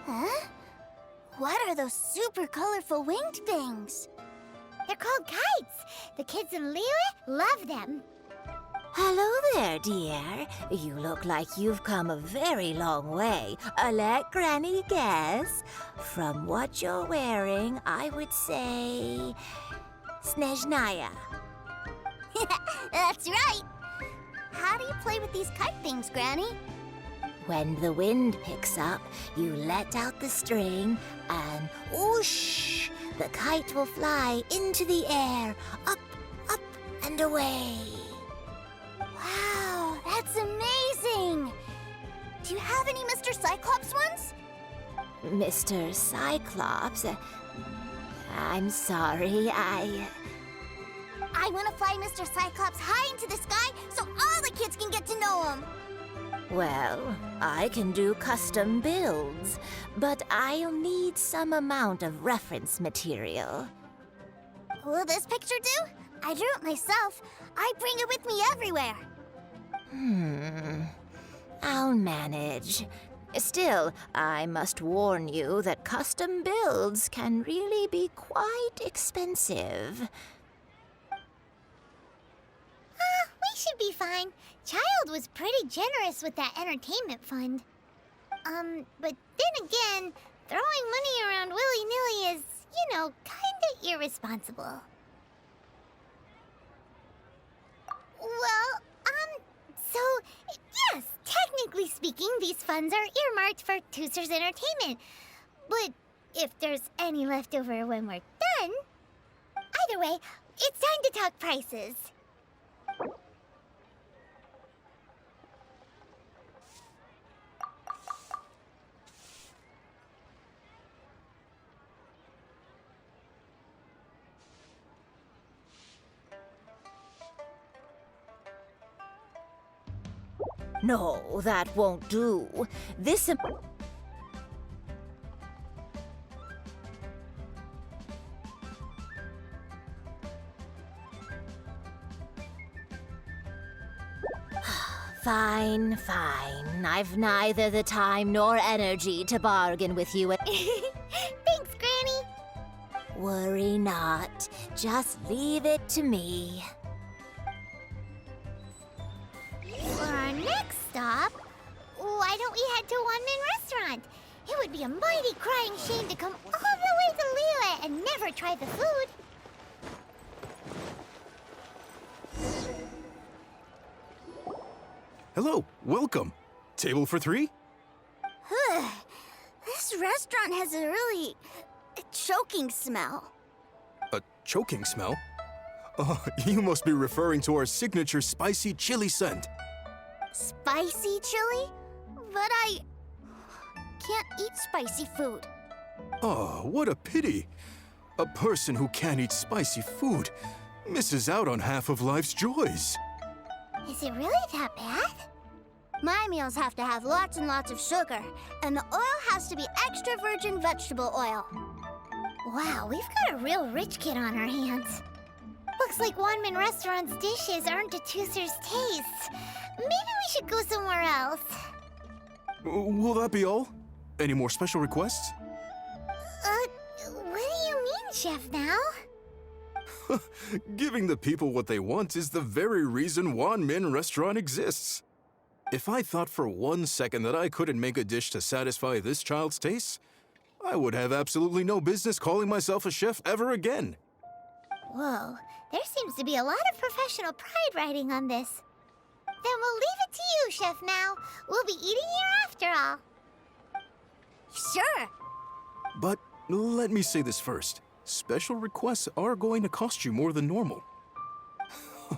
Huh? What are those super colorful winged things? They're called kites. The kids in LIYUE love them. Hello there, dear. You look like you've come a very long way. Let Granny guess. From what you're wearing, I would say... Snezhnaya. That's right. How do you play with these kite things, Granny? When the wind picks up, you let out the string and whoosh! The kite will fly into the air, up, up, and away. Wow, that's amazing! Do you have any Mr. Cyclops ones? Mr. Cyclops? I'm sorry, I want to fly Mr. Cyclops high into the sky so all the kids can get to know him. Well, I can do custom builds, but I'll need some amount of reference material. Will this picture do? I drew it myself. I bring it with me everywhere. I'll manage. Still, I must warn you that custom builds can really be quite expensive. We should be fine. Child was pretty generous with that entertainment fund. But then again, throwing money around willy-nilly is, kinda irresponsible. Well, so, yes, technically speaking, these funds are earmarked for TEUCER's entertainment. But if there's any left over when we're done... Either way, it's time to talk prices. No, that won't do. This... Fine, fine. I've neither the time nor energy to bargain with you. Thanks, Granny. Worry not. Just leave it to me. For our next stop, why don't we head to One Man Restaurant? It would be a mighty crying shame to come all the way to LIYUE and never try the food. Hello, welcome. Table for three? This restaurant has a really choking smell. A choking smell? Oh, you must be referring to our signature spicy chili scent. Spicy chili? But I can't eat spicy food. Oh, what a pity. A person who can't eat spicy food misses out on half of life's joys. Is it really that bad? My meals have to have lots and lots of sugar, and the oil has to be extra virgin vegetable oil. Wow, we've got a real rich kid on our hands. Looks like One Man Restaurant's dishes aren't to TEUCER's taste. Maybe we should go somewhere else. Will that be all? Any more special requests? What do you mean, Chef Now? Giving the people what they want is the very reason One Man Restaurant exists. If I thought for 1 second that I couldn't make a dish to satisfy this child's tastes, I would have absolutely no business calling myself a chef ever again. Whoa, there seems to be a lot of professional pride riding on this. Then we'll leave it to you, Chef Now. We'll be eating here after all. Sure. But let me say this first. Special requests are going to cost you more than normal.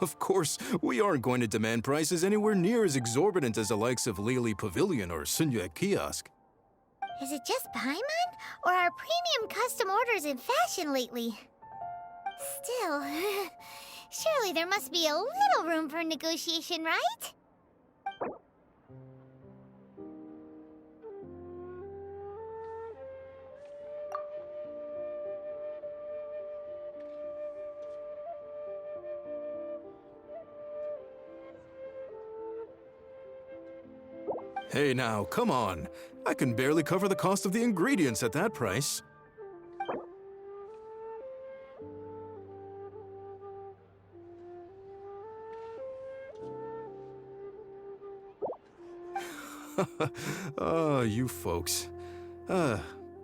Of course, we aren't going to demand prices anywhere near as exorbitant as the likes of Lily Pavilion or Sunya Kiosk. Is it just Paimon, or are premium custom orders in fashion lately? Still, surely there must be a little room for negotiation, right? Hey now, come on. I can barely cover the cost of the ingredients at that price. Oh, you folks.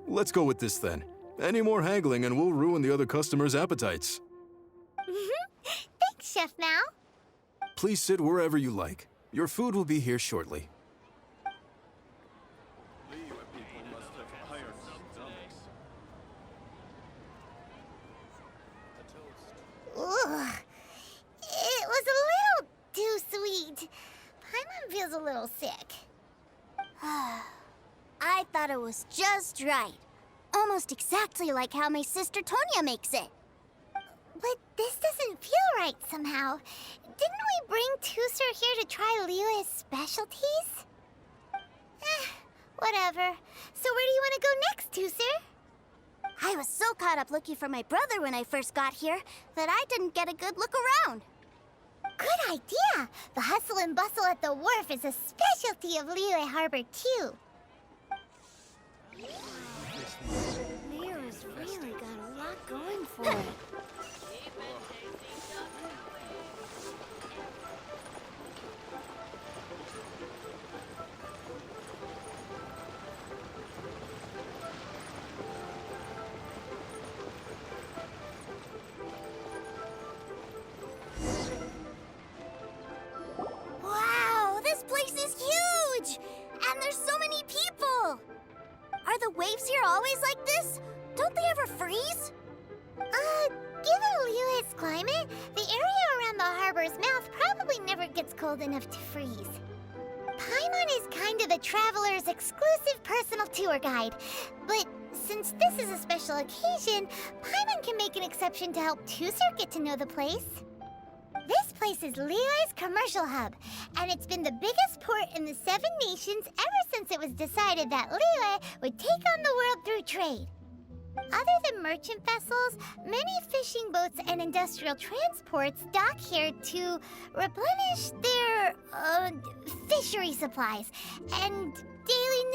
Let's go with this then. Any more haggling and we'll ruin the other customers' appetites. Thanks, Chef Mao. Please sit wherever you like. Your food will be here shortly. Ugh. It was a little too sweet. Paimon feels a little sick. I thought it was just right. Almost exactly like how my sister Tonya makes it. But this doesn't feel right somehow. Didn't we bring TEUCER here to try LIYUE's specialties? Whatever. So where do you want to go next, TEUCER? I was so caught up looking for my brother when I first got here that I didn't get a good look around. Good idea! The hustle and bustle at the wharf is a specialty of LIYUE Harbor, too. Lyra's really got a lot going for it. Wow, this place is huge! And there's so many people! Are the waves here always like this? Don't they ever freeze? Given LIYUE's climate, the area around the harbor's mouth probably never gets cold enough to freeze. Paimon is kind of the traveler's exclusive personal tour guide, but since this is a special occasion, Paimon can make an exception to help TEUCER get to know the place. This place is LIYUE's commercial hub, and it's been the biggest port in the 7 nations ever since it was decided that LIYUE would take on the world through trade. Other than merchant vessels, many fishing boats and industrial transports dock here to replenish their, fishery supplies and daily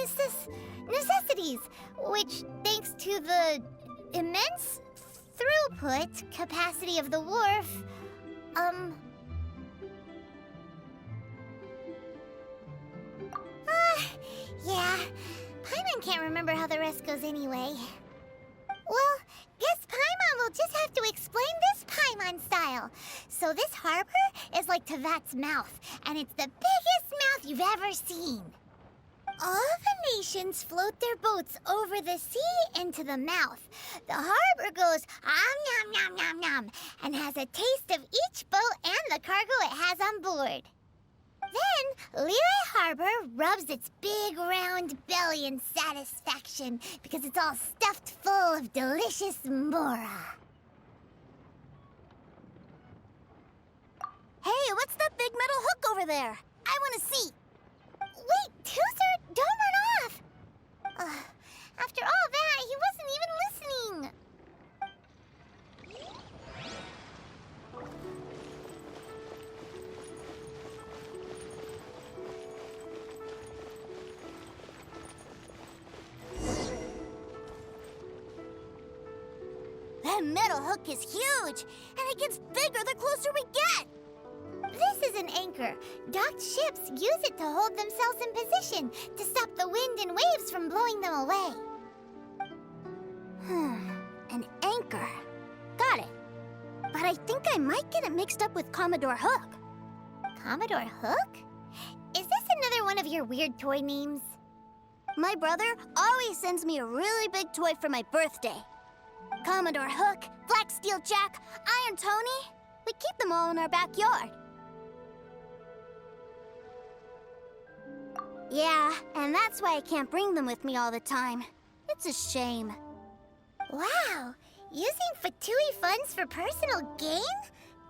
necessities, which, thanks to the immense throughput capacity of the wharf, yeah. Paimon can't remember how the rest goes anyway. Well, guess Paimon will just have to explain this Paimon style. So this harbor is like Tevat's mouth, and it's the biggest mouth you've ever seen. All the nations float their boats over the sea into the mouth. The harbor goes nom nom nom nom and has a taste of each boat and the cargo it has on board. Then, LIYUE Harbor rubs its big round belly in satisfaction because it's all stuffed full of delicious mora. Hey, what's that big metal hook over there? I want to see. Wait, TEUCER, don't run off! After all that, he wasn't even listening. That metal hook is huge, and it gets bigger the closer we get. This is an anchor. Docked ships use it to hold themselves in position to stop the wind and waves from blowing them away. An anchor. Got it. But I think I might get it mixed up with Commodore Hook. Commodore Hook? Is this another one of your weird toy names? My brother always sends me a really big toy for my birthday. Commodore Hook, Black Steel Jack, Iron Tony. We keep them all in our backyard. Yeah, and that's why I can't bring them with me all the time. It's a shame. Wow! Using Fatui funds for personal gain?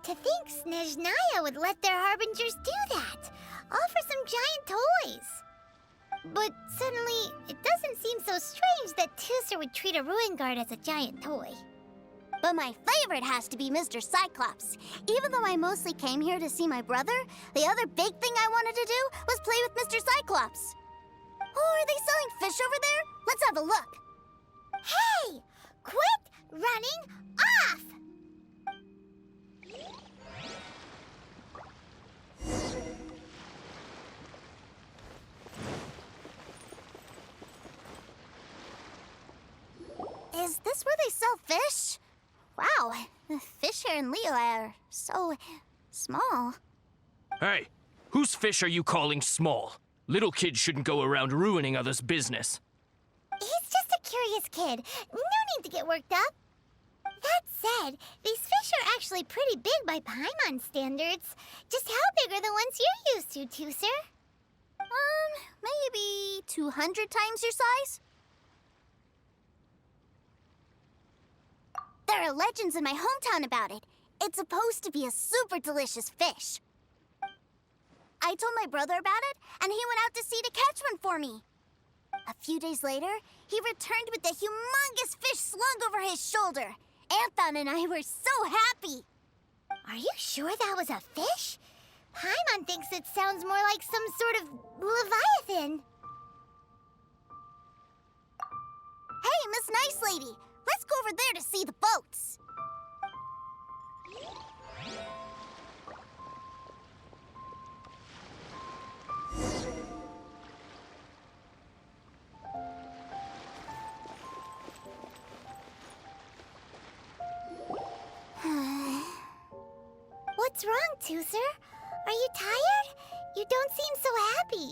To think Snezhnaya would let their harbingers do that! All for some giant toys! But suddenly, it doesn't seem so strange that TEUCER would treat a ruin guard as a giant toy. But my favorite has to be Mr. Cyclops. Even though I mostly came here to see my brother, the other big thing I wanted to do was play with Mr. Cyclops. Oh, are they selling fish over there? Let's have a look. Hey! Quit running off! Is this where they sell fish? Wow, the fish here in LIYUE are so small. Hey, whose fish are you calling small? Little kids shouldn't go around ruining others' business. He's just a curious kid. No need to get worked up. That said, these fish are actually pretty big by Paimon standards. Just how big are the ones you're used to, TEUCER? Maybe 200 times your size? There are legends in my hometown about it. It's supposed to be a super delicious fish. I told my brother about it, and he went out to sea to catch one for me. A few days later, he returned with a humongous fish slung over his shoulder. Anthon and I were so happy. Are you sure that was a fish? Paimon thinks it sounds more like some sort of leviathan. Hey, Miss Nice Lady, let's go over there to see the boats. What's wrong, TEUCER? Are you tired? You don't seem so happy.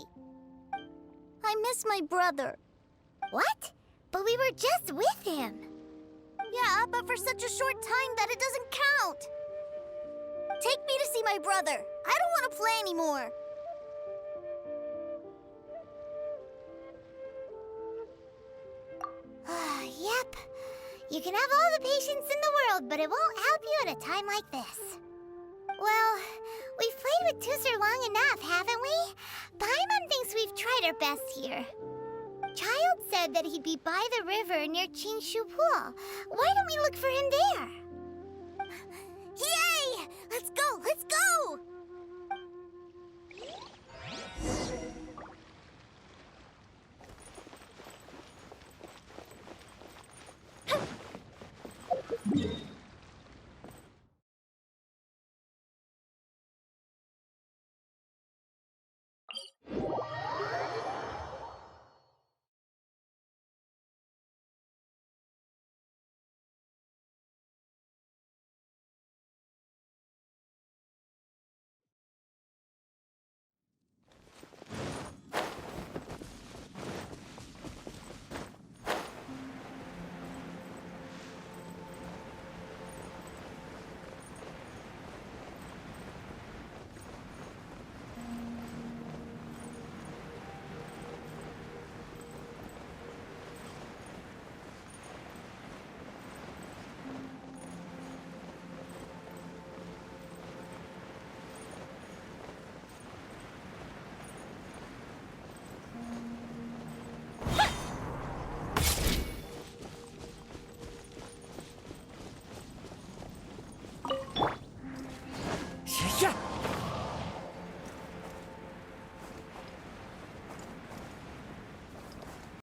I miss my brother. What? But we were just with him. Yeah, but for such a short time that it doesn't count. Take me to see my brother. I don't want to play anymore. Yep. You can have all the patience in the world, but it won't help you at a time like this. Well, we've played with TEUCER long enough, haven't we? Paimon thinks we've tried our best here. Child said that he'd be by the river near Chingshu Pool. Why don't we look for him there? Yay! Let's go! Let's go!